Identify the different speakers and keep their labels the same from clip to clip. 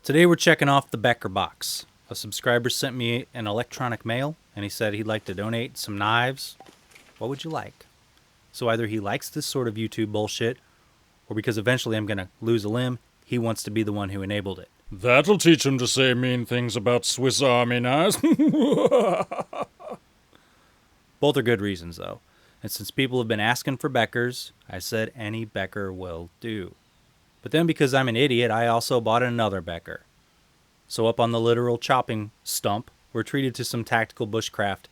Speaker 1: Today we're checking off the Becker box. A subscriber sent me an electronic mail and he said he'd like to donate some knives. What would you like? So either he likes this sort of YouTube bullshit, or because eventually I'm going to lose a limb, he wants to be the one who enabled it.
Speaker 2: That'll teach him to say mean things about Swiss Army knives.
Speaker 1: Both are good reasons though. And since people have been asking for Beckers, I said any Becker will do. But then because I'm an idiot, I also bought another Becker. So up on the literal chopping stump, we're treated to some tactical bushcraft,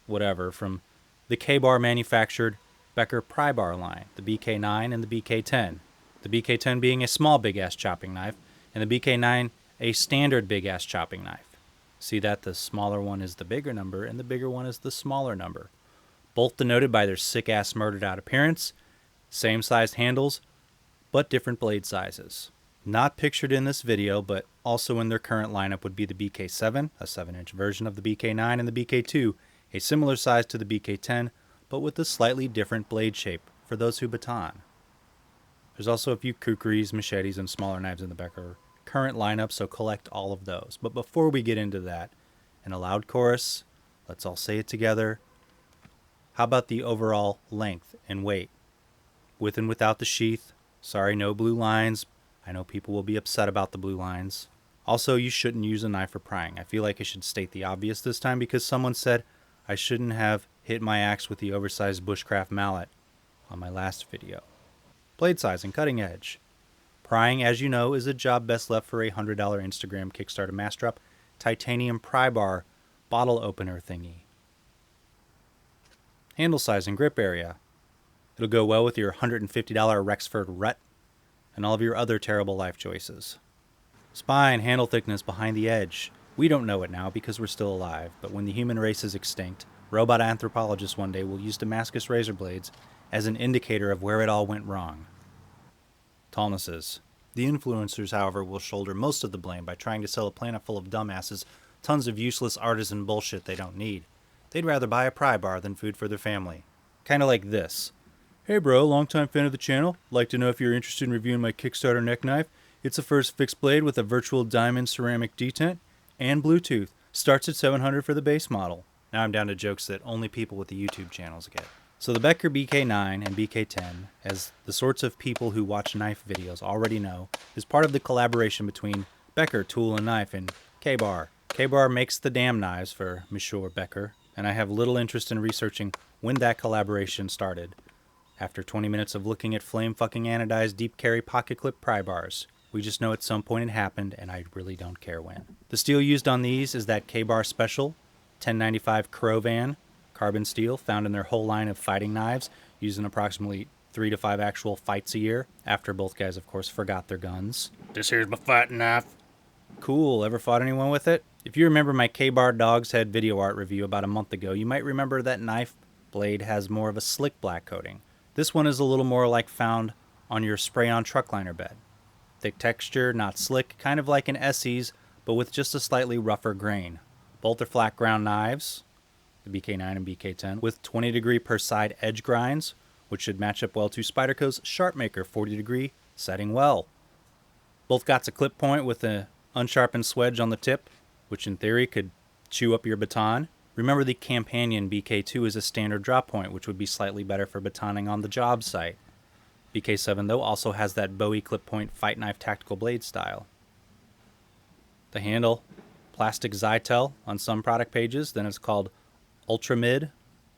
Speaker 1: whatever, from the K-Bar manufactured Becker pry bar line, the BK9 and the BK10. The BK10 being a small big-ass chopping knife, and the BK9 a standard big-ass chopping knife. See that the smaller one is the bigger number, and the bigger one is the smaller number. Both denoted by their sick-ass murdered-out appearance, same sized handles, but different blade sizes. Not pictured in this video, but also in their current lineup would be the BK7, a 7-inch version of the BK9, and the BK2, a similar size to the BK10, but with a slightly different blade shape for those who baton. There's also a few kukris, machetes, and smaller knives in the Becker current lineup, so collect all of those. But before we get into that, in a loud chorus, let's all say it together. How about the overall length and weight? With and without the sheath. Sorry, no blue lines. I know people will be upset about the blue lines. Also, you shouldn't use a knife for prying. I feel like I should state the obvious this time because someone said I shouldn't have hit my axe with the oversized bushcraft mallet on my last video. Blade size and cutting edge. Prying, as you know, is a job best left for a $100 Instagram Kickstarter mass drop titanium pry bar bottle opener thingy. Handle size and grip area. It'll go well with your $150 Rexford Rut and all of your other terrible life choices. Spine, handle thickness behind the edge. We don't know it now because we're still alive, but when the human race is extinct, robot anthropologists one day will use Damascus razor blades as an indicator of where it all went wrong. Tallnesses. The influencers, however, will shoulder most of the blame by trying to sell a planet full of dumbasses tons of useless artisan bullshit they don't need. They'd rather buy a pry bar than food for their family. Kinda like this. Hey bro, longtime fan of the channel. Like to know if you're interested in reviewing my Kickstarter neck knife. It's the first fixed blade with a virtual diamond ceramic detent and Bluetooth. Starts at $700 for the base model. Now I'm down to jokes that only people with the YouTube channels get. So the Becker BK9 and BK10, as the sorts of people who watch knife videos already know, is part of the collaboration between Becker Tool and Knife and K-Bar. K-Bar makes the damn knives for Monsieur Becker, and I have little interest in researching when that collaboration started. After 20 minutes of looking at flame-fucking anodized deep carry pocket clip pry bars. We just know at some point it happened, and I really don't care when. The steel used on these is that K-Bar Special 1095 Crewman carbon steel found in their whole line of fighting knives, used in approximately 3 to 5 actual fights a year, after both guys, of course, forgot their guns.
Speaker 2: This here's my fighting knife.
Speaker 1: Cool, ever fought anyone with it? If you remember my K-Bar Dog's Head video art review about a month ago, you might remember that knife blade has more of a slick black coating. This one is a little more like found on your spray-on truck liner bed. Thick texture, not slick, kind of like an Esee's, but with just a slightly rougher grain. Both are flat ground knives, the BK9 and BK10, with 20 degree per side edge grinds, which should match up well to Spyderco's Sharpmaker 40 degree setting well. Both got a clip point with an unsharpened swedge on the tip, which in theory could chew up your baton. Remember the Companion BK2 is a standard drop point, which would be slightly better for batoning on the job site. BK7, though, also has that Bowie clip point fight knife tactical blade style. The handle, plastic Zytel on some product pages, then it's called Ultra Mid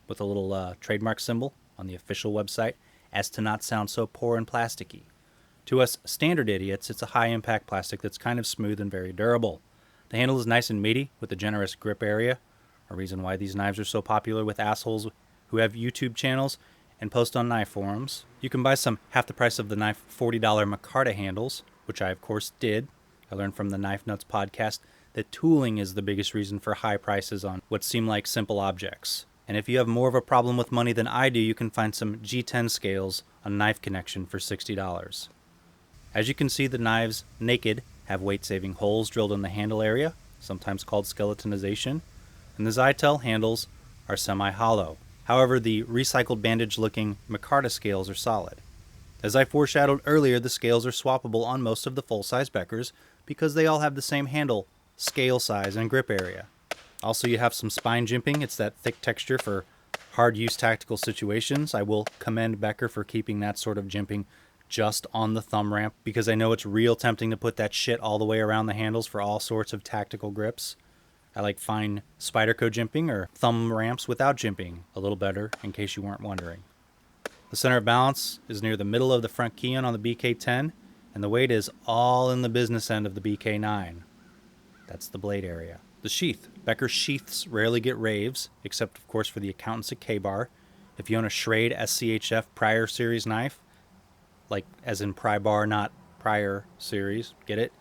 Speaker 1: with a little trademark symbol on the official website, as to not sound so poor and plasticky. To us standard idiots, it's a high-impact plastic that's kind of smooth and very durable. The handle is nice and meaty with a generous grip area, a reason why these knives are so popular with assholes who have YouTube channels and post on knife forums. You can buy some half the price of the knife $40 micarta handles, which I of course did. I learned from the Knife Nuts podcast that tooling is the biggest reason for high prices on what seem like simple objects. And if you have more of a problem with money than I do, you can find some G10 scales on Knife Connection for $60. As you can see, the knives naked have weight-saving holes drilled in the handle area, sometimes called skeletonization, and the Zytel handles are semi-hollow. However, the recycled bandage-looking micarta scales are solid. As I foreshadowed earlier, the scales are swappable on most of the full-size Beckers, because they all have the same handle, scale size, and grip area. Also, you have some spine jimping. It's that thick texture for hard use tactical situations. I will commend Becker for keeping that sort of jimping just on the thumb ramp, because I know it's real tempting to put that shit all the way around the handles for all sorts of tactical grips. I like fine Spyderco jimping or thumb ramps without jimping a little better, in case you weren't wondering. The center of balance is near the middle of the front keyon on the BK10, and the weight is all in the business end of the BK9. That's the blade area. The sheath. Becker sheaths rarely get raves, except of course for the accountants at K-Bar. If you own a Schrade SCHF Prior series knife, like as in pry bar, not prior series, get it?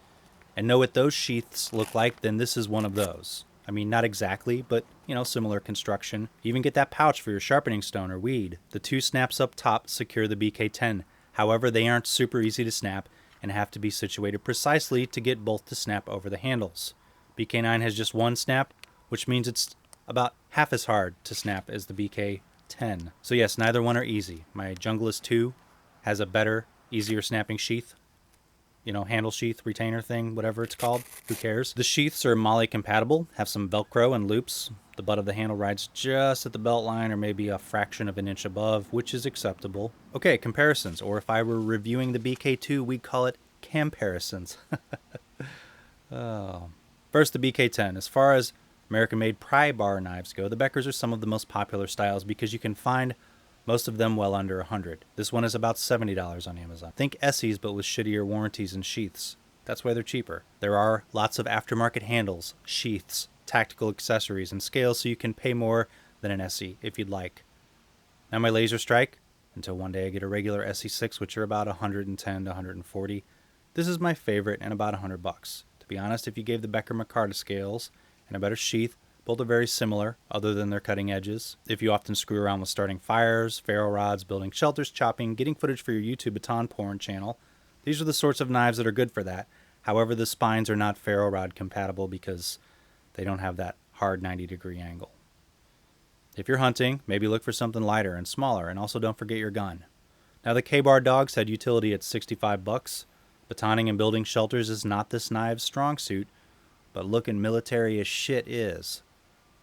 Speaker 1: And know what those sheaths look like, then this is one of those. I mean, not exactly, but, similar construction. You even get that pouch for your sharpening stone or weed. The two snaps up top secure the BK10. However, they aren't super easy to snap and have to be situated precisely to get both to snap over the handles. BK9 has just one snap, which means it's about half as hard to snap as the BK10. So yes, neither one are easy. My Junglas II has a better, easier snapping sheath. Handle sheath, retainer thing, whatever it's called. Who cares? The sheaths are MOLLE compatible, have some Velcro and loops. The butt of the handle rides just at the belt line or maybe a fraction of an inch above, which is acceptable. Okay, comparisons, or if I were reviewing the BK2, we'd call it comparisons. Oh. First, the BK10. As far as American-made pry bar knives go, the Beckers are some of the most popular styles because you can find most of them well under $100. This one is about $70 on Amazon. Think Esees, but with shittier warranties and sheaths. That's why they're cheaper. There are lots of aftermarket handles, sheaths, tactical accessories, and scales, so you can pay more than an Esee if you'd like. Now my laser strike, until one day I get a regular SE6, which are about $110 to $140. This is my favorite and about $100. To be honest, if you gave the Becker Micarta scales and a better sheath, both are very similar, other than their cutting edges. If you often screw around with starting fires, ferro rods, building shelters, chopping, getting footage for your YouTube baton porn channel, these are the sorts of knives that are good for that. However, the spines are not ferro rod compatible because they don't have that hard 90-degree angle. If you're hunting, maybe look for something lighter and smaller, and also don't forget your gun. Now the K-Bar dogs had utility at $65. Batoning and building shelters is not this knive's strong suit, but looking military as shit is.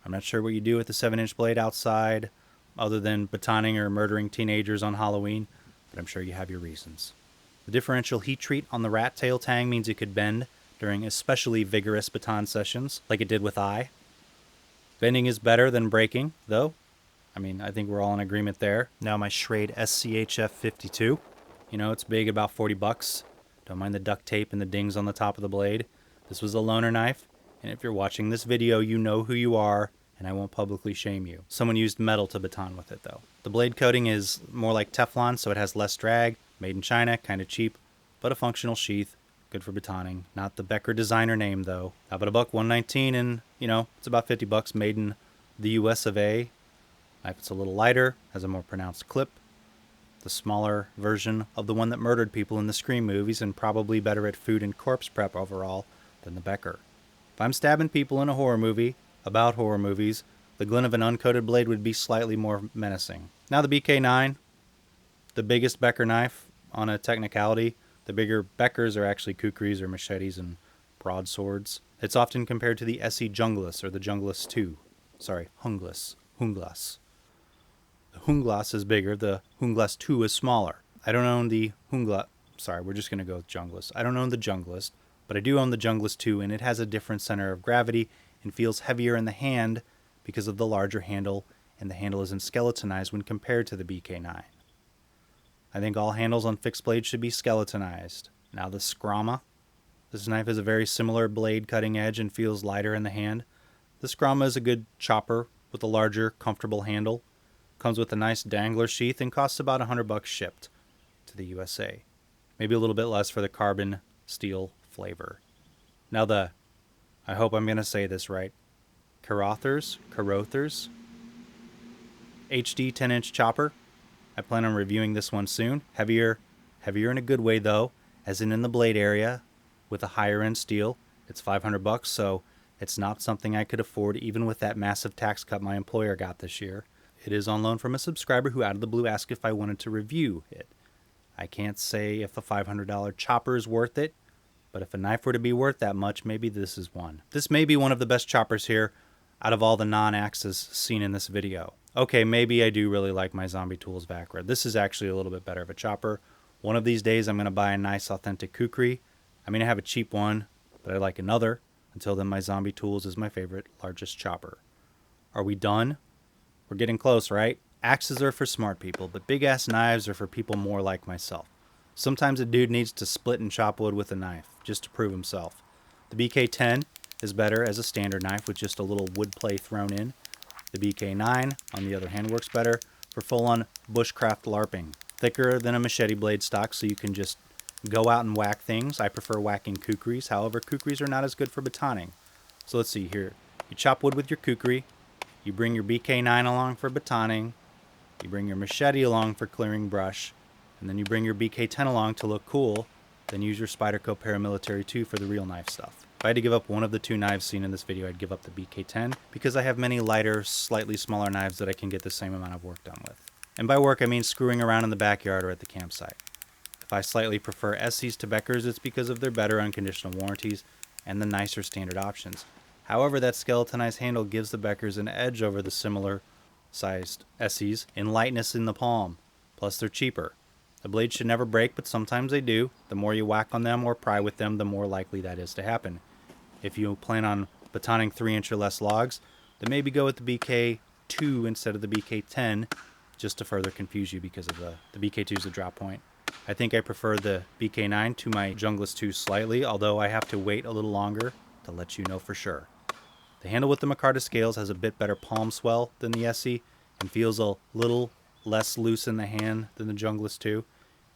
Speaker 1: I'm not sure what you do with the 7-inch blade outside, other than batoning or murdering teenagers on Halloween, but I'm sure you have your reasons. The differential heat treat on the rat tail tang means it could bend during especially vigorous baton sessions, like it did with I. Bending is better than breaking, though. I think we're all in agreement there. Now my Schrade SCHF-52. It's big, about $40. Don't mind the duct tape and the dings on the top of the blade. This was a loaner knife, and if you're watching this video, you know who you are, and I won't publicly shame you. Someone used metal to baton with it, though. The blade coating is more like Teflon, so it has less drag. Made in China, kind of cheap, but a functional sheath. Good for batoning. Not the Becker designer name, though. About $119, and, it's about $50 made in the US of A. Knife it's a little lighter, has a more pronounced clip. The smaller version of the one that murdered people in the Scream movies, and probably better at food and corpse prep overall than the Becker. If I'm stabbing people in a horror movie, about horror movies, the glint of an uncoated blade would be slightly more menacing. Now the BK9, the biggest Becker knife on a technicality. The bigger Beckers are actually kukris or machetes and broadswords. It's often compared to the Esee Junglas or the Junglas II. Junglas. The Junglas is bigger, the Junglas II is smaller. I don't own the Junglas. We're just going to go with Junglas. I don't own the Junglas, but I do own the Junglas II, and it has a different center of gravity and feels heavier in the hand because of the larger handle, and the handle isn't skeletonized when compared to the BK9. I think all handles on fixed blades should be skeletonized. Now the Skrama. This knife has a very similar blade cutting edge and feels lighter in the hand. The Skrama is a good chopper with a larger, comfortable handle. Comes with a nice dangler sheath and costs about $100 shipped to the USA. Maybe a little bit less for the carbon steel flavor. Now I hope I'm going to say this right, Carothers HD 10-inch chopper. I plan on reviewing this one soon. Heavier in a good way though, as in the blade area, with a higher end steel. It's $500, so it's not something I could afford even with that massive tax cut my employer got this year. It is on loan from a subscriber who out of the blue asked if I wanted to review it. I can't say if a $500 chopper is worth it, But if a knife were to be worth that much, maybe this is one. This may be one of the best choppers here out of all the non-axes seen in this video. Okay, maybe I do really like my Zombie Tools Vacra. This is actually a little bit better of a chopper. One of these days I'm going to buy a nice authentic kukri. I mean, I have a cheap one, but I like another. Until then, my Zombie Tools is my favorite, largest chopper. Are we done? We're getting close, right? Axes are for smart people, but big-ass knives are for people more like myself. Sometimes a dude needs to split and chop wood with a knife, just to prove himself. The BK10 is better as a standard knife with just a little wood play thrown in. The BK9, on the other hand, works better for full-on bushcraft LARPing. Thicker than a machete blade stock, so you can just go out and whack things. I prefer whacking kukris. However, kukris are not as good for batoning. So let's see here. You chop wood with your kukri. You bring your BK9 along for batoning. You bring your machete along for clearing brush. And then you bring your BK10 along to look cool. Then use your Spyderco Paramilitary 2 for the real knife stuff. If I had to give up one of the two knives seen in this video, I'd give up the BK10 because I have many lighter, slightly smaller knives that I can get the same amount of work done with. And by work, I mean screwing around in the backyard or at the campsite. If I slightly prefer Esees to Beckers, it's because of their better unconditional warranties and the nicer standard options. However, that skeletonized handle gives the Beckers an edge over the similar sized Esees in lightness in the palm. Plus, they're cheaper. The blades should never break, but sometimes they do. The more you whack on them or pry with them, the more likely that is to happen. If you plan on batoning 3-inch or less logs, then maybe go with the BK2 instead of the BK10, just to further confuse you because of the BK2 is the drop point. I think I prefer the BK9 to my Junglas II slightly, although I have to wait a little longer to let you know for sure. The handle with the micarta scales has a bit better palm swell than the Esee and feels a little less loose in the hand than the Junglas II.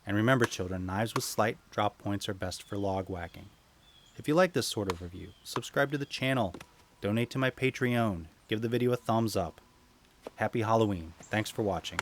Speaker 1: And remember, children, knives with slight drop points are best for log whacking. If you like this sort of review, subscribe to the channel, donate to my Patreon, give the video a thumbs up. Happy Halloween. Thanks for watching.